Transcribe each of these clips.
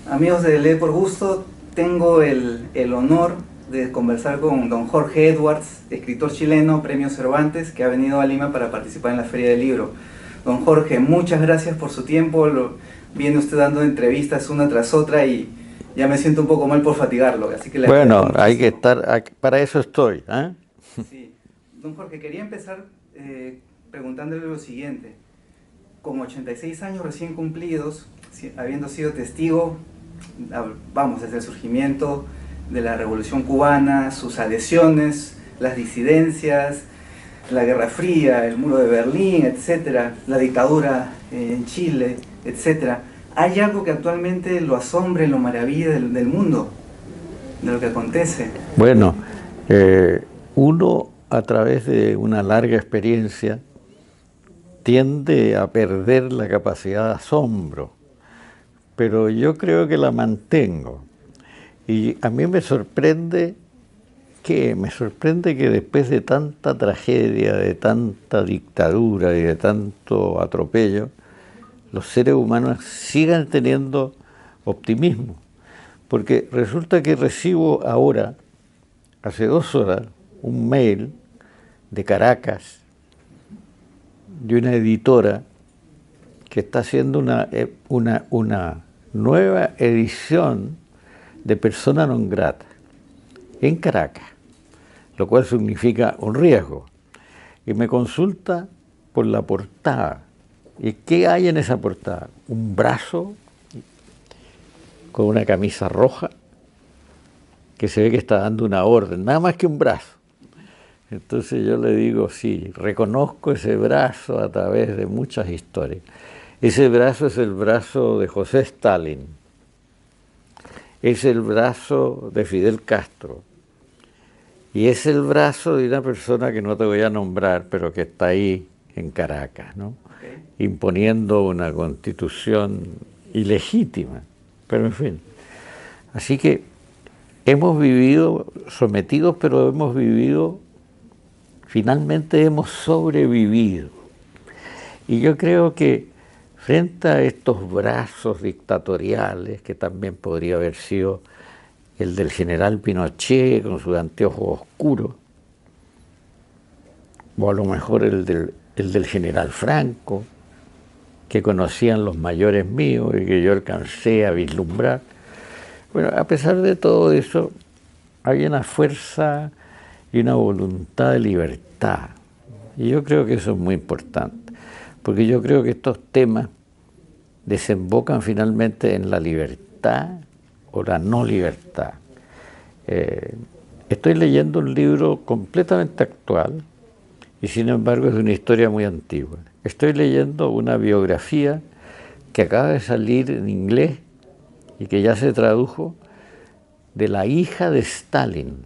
Amigos de Lee por Gusto, tengo el honor de conversar con don Jorge Edwards, escritor chileno, Premio Cervantes, que ha venido a Lima para participar en la Feria del Libro. Don Jorge, muchas gracias por su tiempo. Viene usted dando entrevistas una tras otra y ya me siento un poco mal por fatigarlo, así que le agradezco Bueno, hay que muchísimo. estar, para eso estoy, ¿eh? Sí. Don Jorge, quería empezar preguntándole lo siguiente. Con 86 años recién cumplidos, habiendo sido testigo, vamos, desde el surgimiento de la Revolución Cubana, sus adhesiones, las disidencias, la Guerra Fría, el Muro de Berlín, etcétera, la dictadura en Chile, etcétera. ¿Hay algo que actualmente lo asombre, lo maravilla del mundo, de lo que acontece? Bueno, eh, uno a través de una larga experiencia tiende a perder la capacidad de asombro, pero yo creo que la mantengo. Y a mí me sorprende que después de tanta tragedia, de tanta dictadura y de tanto atropello, los seres humanos sigan teniendo optimismo. Porque resulta que recibo ahora, hace 2 horas, un mail de Caracas, de una editora que está haciendo una nueva edición de Persona non grata en Caracas, lo cual significa un riesgo. Y me consulta por la portada. ¿Y qué hay en esa portada? Un brazo con una camisa roja que se ve que está dando una orden, nada más que un brazo. Entonces yo le digo, sí, reconozco ese brazo a través de muchas historias. Ese brazo es el brazo de José Stalin, es el brazo de Fidel Castro y es el brazo de una persona que no te voy a nombrar, pero que está ahí en Caracas, ¿no? Okay. Imponiendo una constitución ilegítima, pero en fin. Así que hemos vivido sometidos, pero finalmente hemos sobrevivido. Y yo creo que frente a estos brazos dictatoriales, que también podría haber sido el del general Pinochet con sus anteojos oscuros, o a lo mejor el del general Franco, que conocían los mayores míos y que yo alcancé a vislumbrar. Bueno, a pesar de todo eso, hay una fuerza y una voluntad de libertad. Y yo creo que eso es muy importante, porque yo creo que estos temas desembocan finalmente en la libertad o la no libertad. Estoy leyendo un libro completamente actual y sin embargo es de una historia muy antigua. Estoy leyendo una biografía que acaba de salir en inglés y que ya se tradujo, de la hija de Stalin,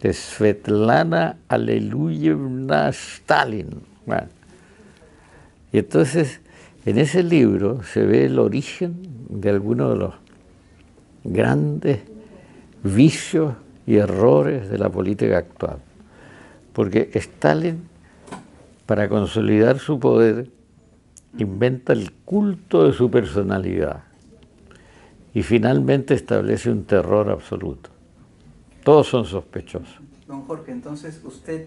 de Svetlana Aleluyevna Stalin. Bueno, y entonces en ese libro se ve el origen de algunos de los grandes vicios y errores de la política actual. Porque Stalin, para consolidar su poder, inventa el culto de su personalidad y finalmente establece un terror absoluto. Todos son sospechosos. Don Jorge, entonces usted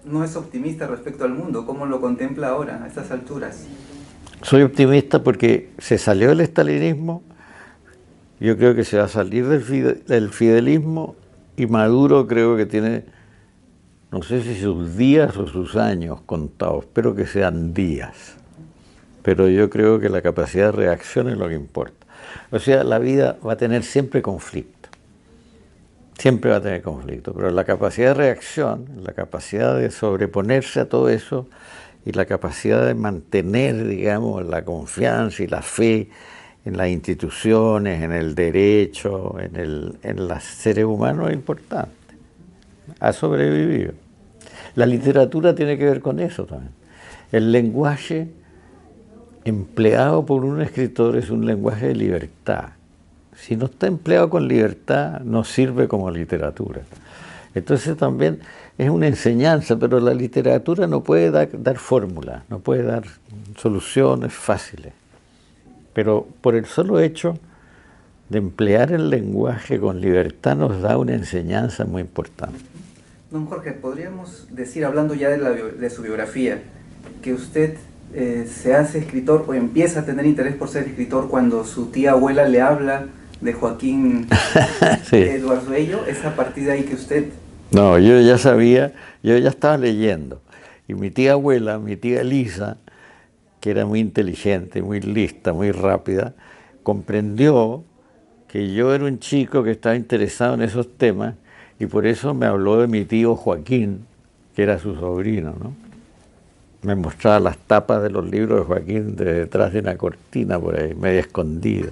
no es optimista respecto al mundo. ¿Cómo lo contempla ahora, a estas alturas? Soy optimista porque se salió del estalinismo, yo creo que se va a salir del fidelismo y Maduro creo que tiene, no sé si sus días o sus años contados, espero que sean días, pero yo creo que la capacidad de reacción es lo que importa. O sea, la vida va a tener siempre conflicto, siempre va a tener conflicto, pero la capacidad de reacción, la capacidad de sobreponerse a todo eso y la capacidad de mantener, digamos, la confianza y la fe en las instituciones, en el derecho, en los seres humanos es importante. Ha sobrevivido. La literatura tiene que ver con eso también. El lenguaje empleado por un escritor es un lenguaje de libertad. Si no está empleado con libertad, no sirve como literatura. Entonces también es una enseñanza, pero la literatura no puede dar fórmulas, no puede dar soluciones fáciles. Pero por el solo hecho de emplear el lenguaje con libertad nos da una enseñanza muy importante. Don Jorge, podríamos decir, hablando ya de su biografía, que usted se hace escritor o empieza a tener interés por ser escritor cuando su tía abuela le habla de Joaquín Sí. Edwards Bello. ¿Es a partir de ahí que usted...? No, yo ya sabía, yo ya estaba leyendo. Y mi tía abuela, mi tía Elisa, que era muy inteligente, muy lista, muy rápida, comprendió que yo era un chico que estaba interesado en esos temas y por eso me habló de mi tío Joaquín, que era su sobrino, ¿no? Me mostraba las tapas de los libros de Joaquín de detrás de una cortina por ahí, medio escondida.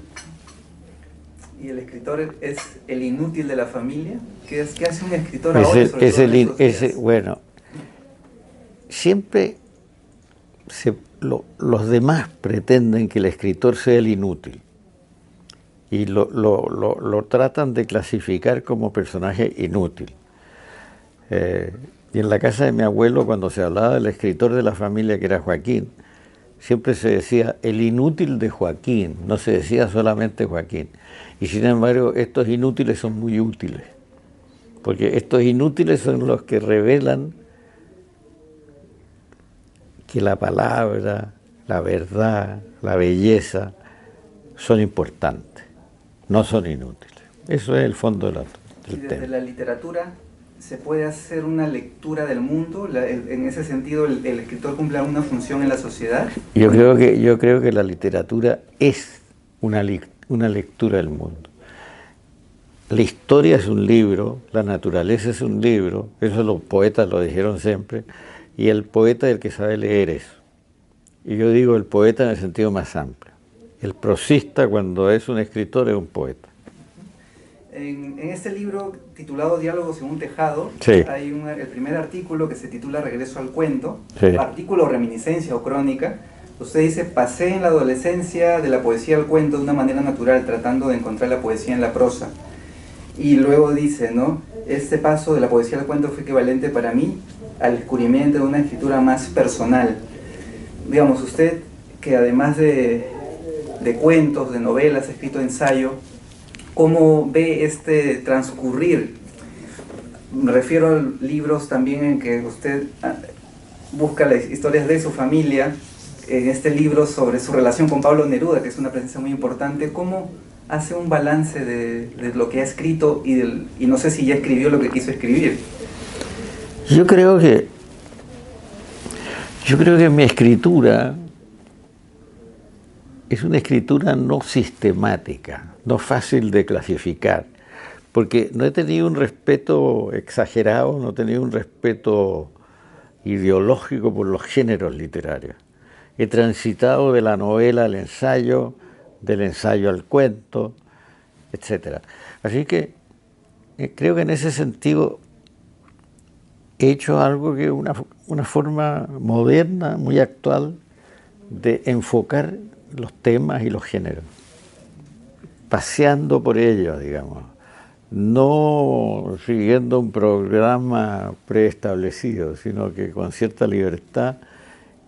¿Y el escritor es el inútil de la familia? ¿Qué hace un escritor ahora, sobre todo en estos días? Bueno, siempre los demás pretenden que el escritor sea el inútil y lo tratan de clasificar como personaje inútil. Y en la casa de mi abuelo, cuando se hablaba del escritor de la familia, que era Joaquín, siempre se decía el inútil de Joaquín, no se decía solamente Joaquín. Y sin embargo, estos inútiles son muy útiles, porque estos inútiles son los que revelan que la palabra, la verdad, la belleza son importantes, no son inútiles. Eso es el fondo del ¿Y desde tema. la literatura se puede hacer una lectura del mundo? En ese sentido, ¿el escritor cumple alguna función en la sociedad? Yo creo que la literatura es una lectura del mundo. La historia es un libro, la naturaleza es un libro, eso los poetas lo dijeron siempre, y el poeta es el que sabe leer eso. Y yo digo el poeta en el sentido más amplio. El prosista, cuando es un escritor, es un poeta. En este libro titulado Diálogos en un tejado, Sí. hay el primer artículo que se titula Regreso al cuento, Sí. artículo, reminiscencia o crónica. Usted dice: pasé en la adolescencia de la poesía al cuento de una manera natural, tratando de encontrar la poesía en la prosa. Y luego dice, ¿no? Este paso de la poesía al cuento fue equivalente para mí al descubrimiento de una escritura más personal. Digamos, usted, que además de cuentos, de novelas, ha escrito ensayo, ¿cómo ve este transcurrir? Me refiero a libros también en que usted busca las historias de su familia, en este libro sobre su relación con Pablo Neruda, que es una presencia muy importante. ¿Cómo hace un balance de lo que ha escrito y no sé si ya escribió lo que quiso escribir? Yo creo que mi escritura es una escritura no sistemática, no fácil de clasificar, porque no he tenido un respeto exagerado, no he tenido un respeto ideológico por los géneros literarios. He transitado de la novela al ensayo, del ensayo al cuento, etc. Así que creo que en ese sentido he hecho algo que es una forma moderna, muy actual, de enfocar los temas y los géneros, paseando por ellos, digamos, no siguiendo un programa preestablecido, sino que con cierta libertad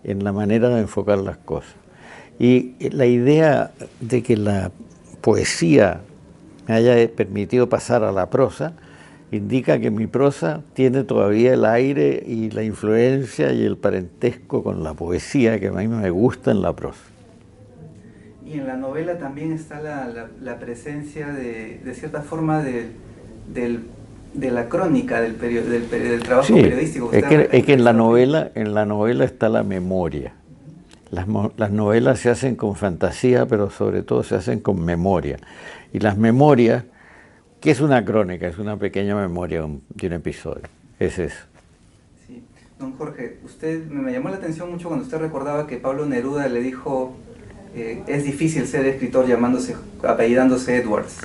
en la manera de enfocar las cosas. Y la idea de que la poesía me haya permitido pasar a la prosa indica que mi prosa tiene todavía el aire y la influencia y el parentesco con la poesía que a mí me gusta en la prosa. Y en la novela también está la presencia de cierta forma de la crónica, del trabajo periodístico. Es que en la novela está la memoria. Las novelas se hacen con fantasía, pero sobre todo se hacen con memoria. Y las memorias, ¿qué es una crónica? Es una pequeña memoria de un episodio. Es eso. Sí. Don Jorge, me llamó la atención mucho cuando usted recordaba que Pablo Neruda le dijo: es difícil ser escritor apellidándose Edwards.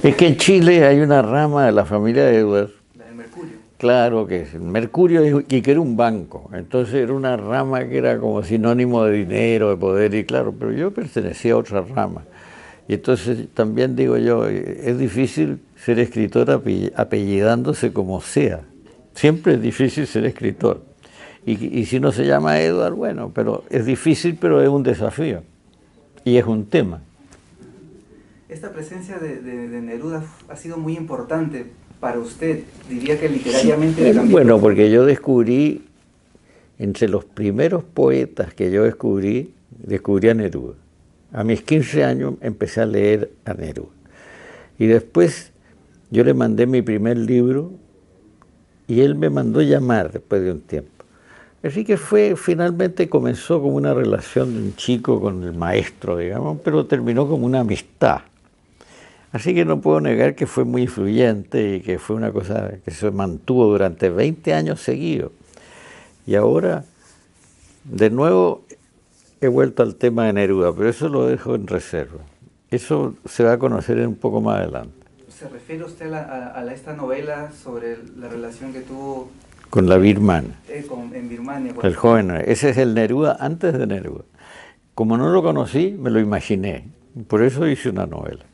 Es que en Chile hay una rama de la familia de Edwards. La del Mercurio. Claro que es. El Mercurio, y que era un banco. Entonces era una rama que era como sinónimo de dinero, de poder, y claro, pero yo pertenecía a otra rama. Y entonces también digo yo, es difícil ser escritor apellidándose como sea. Siempre es difícil ser escritor. Y si no se llama Edward, bueno, pero es difícil, pero es un desafío. Y es un tema. Esta presencia de Neruda ha sido muy importante para usted, diría que literariamente le cambió. Bueno, porque yo descubrí, entre los primeros poetas que yo descubrí a Neruda. A mis 15 años empecé a leer a Neruda. Y después yo le mandé mi primer libro y él me mandó llamar después de un tiempo. Así que finalmente comenzó como una relación de un chico con el maestro, digamos, pero terminó como una amistad. Así que no puedo negar que fue muy influyente y que fue una cosa que se mantuvo durante 20 años seguidos. Y ahora, de nuevo, he vuelto al tema de Neruda, pero eso lo dejo en reserva. Eso se va a conocer un poco más adelante. ¿Se refiere usted a esta novela sobre la relación que tuvo con la birmana? En Birmania. El joven, ese es el Neruda antes de Neruda. Como no lo conocí, me lo imaginé. Por eso hice una novela.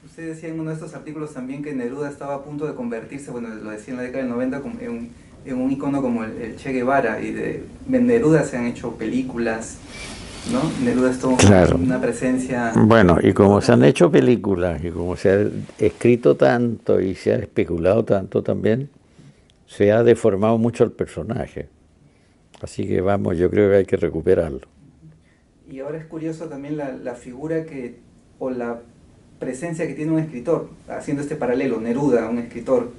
Usted decía en uno de estos artículos también que Neruda estaba a punto de convertirse, bueno, lo decía en la década del 90, en un ícono como el Che Guevara, y de Neruda se han hecho películas, ¿no? Neruda es todo claro. Una presencia... Bueno, y como se han hecho películas, y como se ha escrito tanto y se ha especulado tanto también, se ha deformado mucho el personaje. Así que vamos, yo creo que hay que recuperarlo. Y ahora es curioso también la figura o la presencia que tiene un escritor, haciendo este paralelo, Neruda, un escritor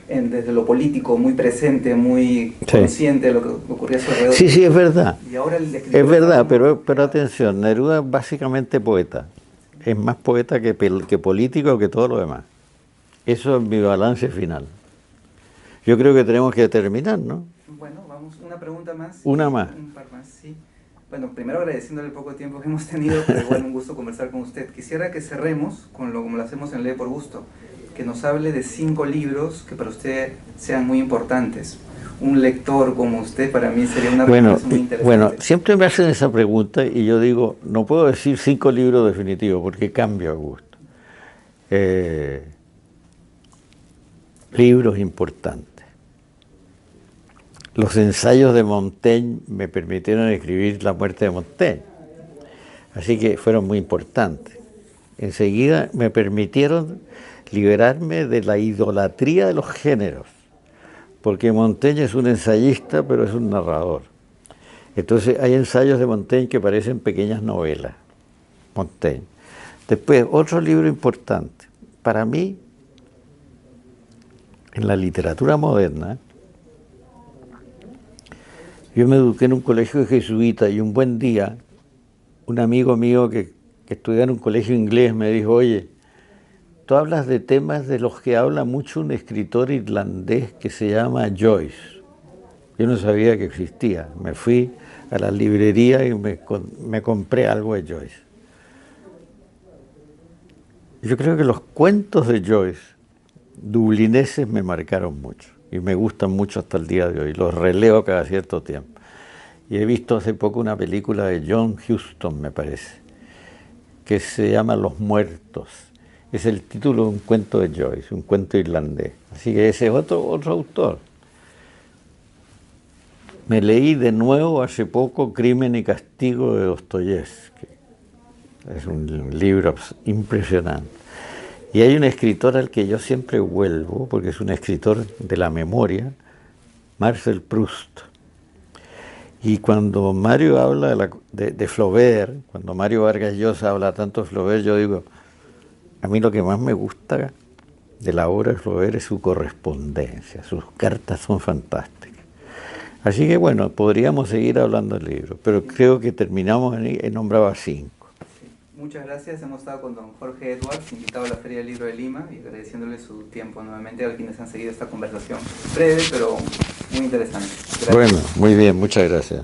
desde lo político, muy presente, muy consciente de lo que ocurría a su alrededor. Sí, es verdad. Y ahora el escritor es verdad, pero atención, Neruda es básicamente poeta. Es más poeta que político, que todo lo demás. Eso es mi balance final. Yo creo que tenemos que terminar, ¿no? Bueno, vamos, una pregunta más. Una más. Un par más, sí. Bueno, primero agradeciéndole el poco tiempo que hemos tenido, pero igual un gusto conversar con usted. Quisiera que cerremos como lo hacemos en Lee por Gusto, que nos hable de 5 libros que para usted sean muy importantes. Un lector como usted para mí sería una recomendación muy interesante. Bueno, siempre me hacen esa pregunta y yo digo, no puedo decir 5 libros definitivos porque cambio a gusto. Libros importantes. Los ensayos de Montaigne me permitieron escribir La muerte de Montaigne, así que fueron muy importantes. Enseguida me permitieron liberarme de la idolatría de los géneros, porque Montaigne es un ensayista, pero es un narrador. Entonces hay ensayos de Montaigne que parecen pequeñas novelas, Montaigne. Después, otro libro importante, para mí, en la literatura moderna, yo me eduqué en un colegio jesuita y un buen día, un amigo mío que estudiaba en un colegio inglés me dijo, oye, tú hablas de temas de los que habla mucho un escritor irlandés que se llama Joyce. Yo no sabía que existía. Me fui a la librería y me compré algo de Joyce. Yo creo que los cuentos de Joyce, dublineses, me marcaron mucho. Y me gustan mucho hasta el día de hoy. Los releo cada cierto tiempo. Y he visto hace poco una película de John Huston, me parece, que se llama Los Muertos. Es el título de un cuento de Joyce, un cuento irlandés. Así que ese es otro autor. Me leí de nuevo hace poco Crimen y Castigo de Dostoyevsky. Es un libro impresionante. Y hay un escritor al que yo siempre vuelvo, porque es un escritor de la memoria, Marcel Proust. Y cuando Mario habla de Flaubert, cuando Mario Vargas Llosa habla tanto de Flaubert, yo digo, a mí lo que más me gusta de la obra de Flaubert es su correspondencia, sus cartas son fantásticas. Así que bueno, podríamos seguir hablando del libro, pero creo que terminamos he nombrado a 5. Muchas gracias, hemos estado con don Jorge Edwards, invitado a la Feria del Libro de Lima, y agradeciéndole su tiempo nuevamente a quienes han seguido esta conversación breve, pero muy interesante. Gracias. Bueno, muy bien, muchas gracias.